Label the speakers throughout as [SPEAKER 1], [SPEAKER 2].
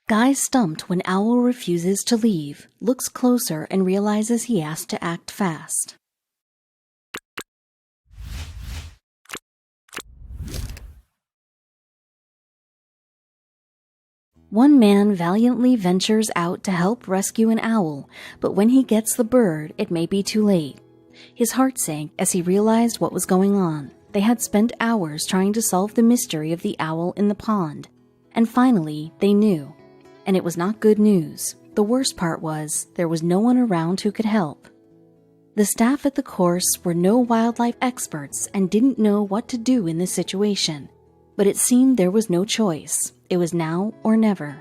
[SPEAKER 1] Guy stumped when Owl refuses to leave, looks closer and realizes he has to act fast. One man valiantly ventures out to help rescue an owl, but when he gets the bird, it may be too late. His heart sank as he realized what was going on. They had spent hours trying to solve the mystery of the owl in the pond, and finally they knew. And it was not good news. The worst part was, there was no one around who could help. The staff at the course were no wildlife experts and didn't know what to do in this situation. But it seemed there was no choice. It was now or never.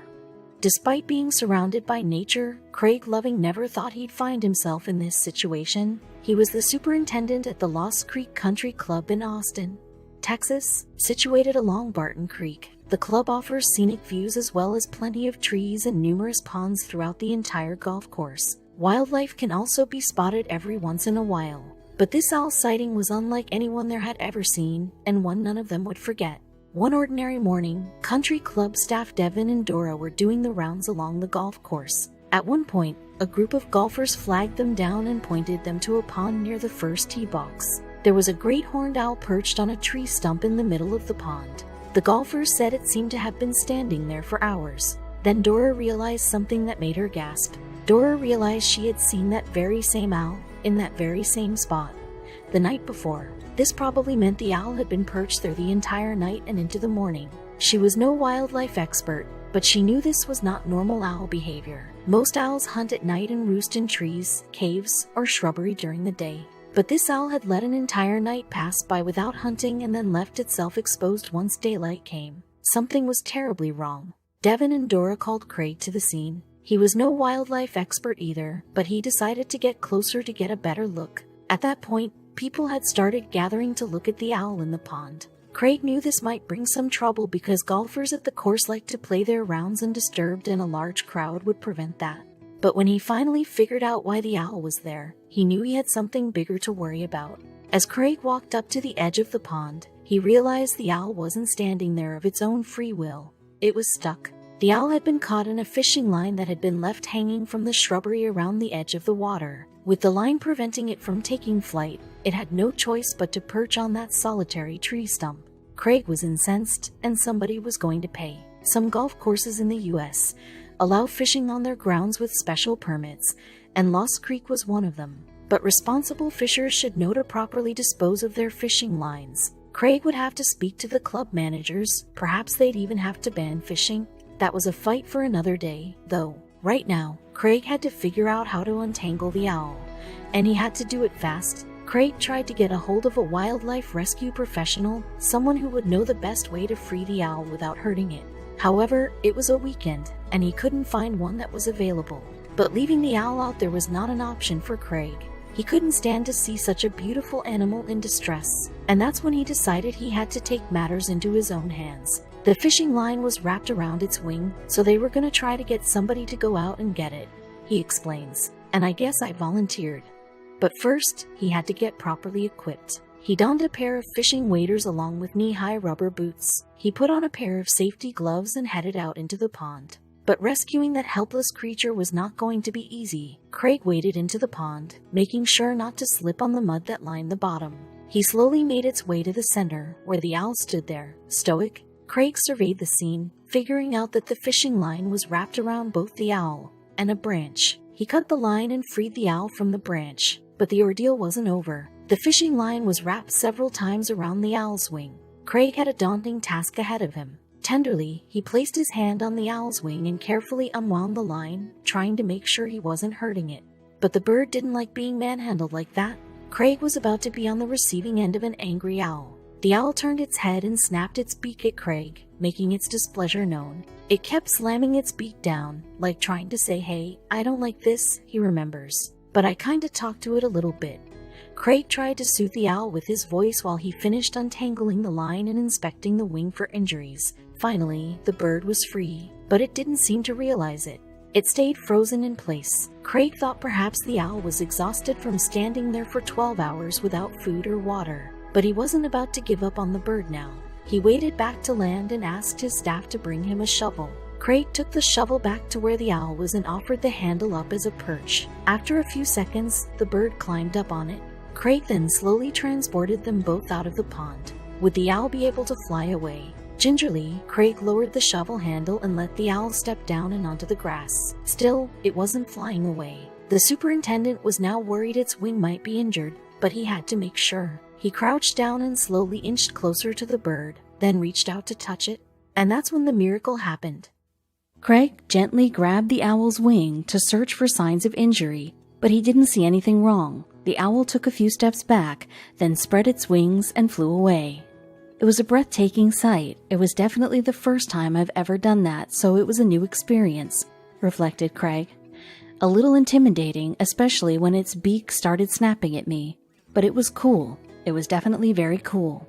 [SPEAKER 1] Despite being surrounded by nature, Craig Loving never thought he'd find himself in this situation. He was the superintendent at the Lost Creek Country Club in Austin, Texas, situated along Barton Creek. The club offers scenic views as well as plenty of trees and numerous ponds throughout the entire golf course. Wildlife can also be spotted every once in a while. But this owl sighting was unlike anyone there had ever seen, and one none of them would forget. One ordinary morning, country club staff Devin and Dora were doing the rounds along the golf course. At one point, a group of golfers flagged them down and pointed them to a pond near the first tee box. There was a great horned owl perched on a tree stump in the middle of the pond. The golfers said it seemed to have been standing there for hours. Then Dora realized something that made her gasp. Dora realized she had seen that very same owl in that very same spot the night before. This probably meant the owl had been perched there the entire night and into the morning. She was no wildlife expert, but she knew this was not normal owl behavior. Most owls hunt at night and roost in trees, caves, or shrubbery during the day. But this owl had let an entire night pass by without hunting and then left itself exposed once daylight came. Something was terribly wrong. Devin and Dora called Craig to the scene. He was no wildlife expert either, but he decided to get closer to get a better look. At that point, people had started gathering to look at the owl in the pond. Craig knew this might bring some trouble because golfers at the course like to play their rounds undisturbed and a large crowd would prevent that. But when he finally figured out why the owl was there, he knew he had something bigger to worry about. As Craig walked up to the edge of the pond, he realized the owl wasn't standing there of its own free will. It was stuck. The owl had been caught in a fishing line that had been left hanging from the shrubbery around the edge of the water. With the line preventing it from taking flight, it had no choice but to perch on that solitary tree stump. Craig was incensed, and somebody was going to pay. Some golf courses in the U.S. allow fishing on their grounds with special permits, and Lost Creek was one of them. But responsible fishers should know to properly dispose of their fishing lines. Craig would have to speak to the club managers. Perhaps they'd even have to ban fishing. That was a fight for another day, though. Right now, Craig had to figure out how to untangle the owl, and he had to do it fast. Craig tried to get a hold of a wildlife rescue professional, someone who would know the best way to free the owl without hurting it. However, it was a weekend, and he couldn't find one that was available. But leaving the owl out there was not an option for Craig. He couldn't stand to see such a beautiful animal in distress, and that's when he decided he had to take matters into his own hands. The fishing line was wrapped around its wing, so they were going to try to get somebody to go out and get it, he explains. And I guess I volunteered. But first, he had to get properly equipped. He donned a pair of fishing waders along with knee-high rubber boots. He put on a pair of safety gloves and headed out into the pond. But rescuing that helpless creature was not going to be easy. Craig waded into the pond, making sure not to slip on the mud that lined the bottom. He slowly made its way to the center, where the owl stood there, stoic. Craig surveyed the scene, figuring out that the fishing line was wrapped around both the owl and a branch. He cut the line and freed the owl from the branch, but the ordeal wasn't over. The fishing line was wrapped several times around the owl's wing. Craig had a daunting task ahead of him. Tenderly, he placed his hand on the owl's wing and carefully unwound the line, trying to make sure he wasn't hurting it. But the bird didn't like being manhandled like that. Craig was about to be on the receiving end of an angry owl. The owl turned its head and snapped its beak at Craig, making its displeasure known. It kept slamming its beak down, like trying to say, "Hey, I don't like this," he remembers. "But I kinda talked to it a little bit." Craig tried to soothe the owl with his voice while he finished untangling the line and inspecting the wing for injuries. Finally, the bird was free, but it didn't seem to realize it. It stayed frozen in place. Craig thought perhaps the owl was exhausted from standing there for 12 hours without food or water. But he wasn't about to give up on the bird now. He waded back to land and asked his staff to bring him a shovel. Craig took the shovel back to where the owl was and offered the handle up as a perch. After a few seconds, the bird climbed up on it. Craig then slowly transported them both out of the pond. Would the owl be able to fly away? Gingerly, Craig lowered the shovel handle and let the owl step down and onto the grass. Still, it wasn't flying away. The superintendent was now worried its wing might be injured, but he had to make sure. He crouched down and slowly inched closer to the bird, then reached out to touch it. And that's when the miracle happened. Craig gently grabbed the owl's wing to search for signs of injury, but he didn't see anything wrong. The owl took a few steps back, then spread its wings and flew away. It was a breathtaking sight. It was definitely the first time I've ever done that, so it was a new experience, reflected Craig. A little intimidating, especially when its beak started snapping at me. But it was cool. It was definitely very cool.